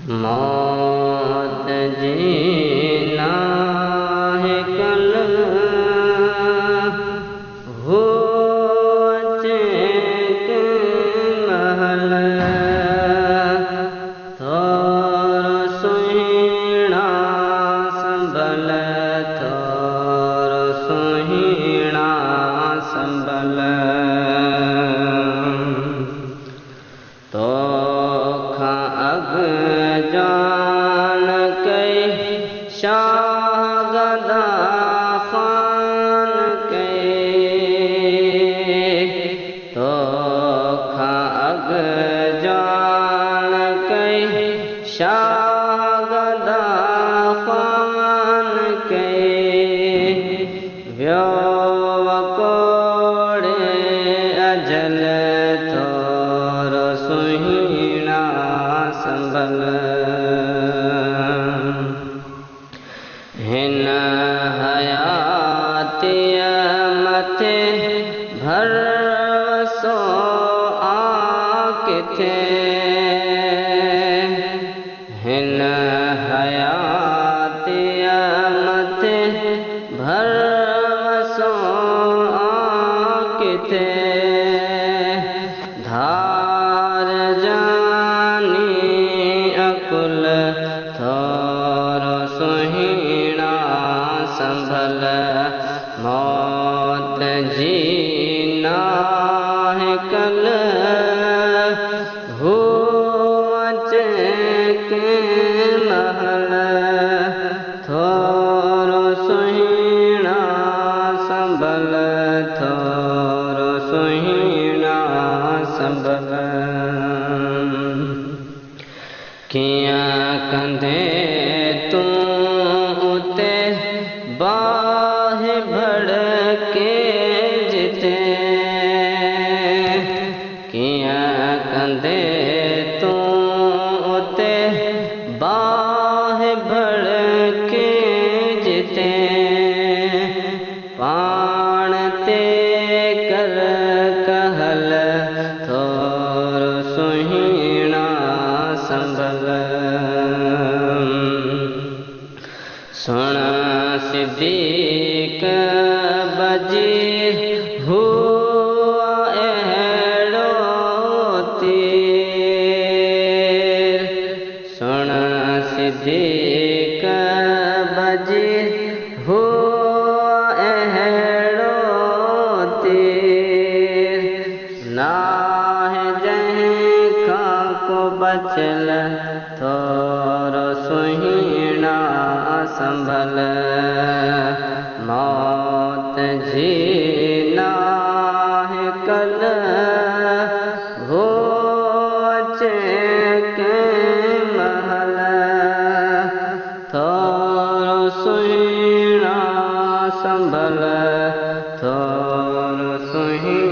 मौत जीना है कल हो चेक महल थोर सुहिणा संभल थोर सुहिणा संभल तो अग जान कई शागदा खान कई तो अग जान कई शागदा खान कई व्योकोड़े अजल थोर सुहिणा संभल हिन हयातिय मथे भरसो आकिथे हिन हयातिय मथे भरसो आकिथे धार जानी अकुल थोर सुहिणा संभल मौत जीना है कल हो चेक महल थोर सुहिणा संभल थोर सुहिणा संभल कियां कंदे तू उते बाहि भड़के जिते कियां कंदे तू उते बाहि भड़के जिते पाण ते कर कहल थोर सुहिणा संभल सुन सिद्दीक़ बजीर हुआ अहिड़ो तीर सुन सिद्दीक़ बजीर हुआ अहिड़ो तीर नाहे जंहिंखां को बचल थोर सुहिणा संभल मौत जीना है कल हो चेक महल थोर सुहिणा संभल थोर सुहिणा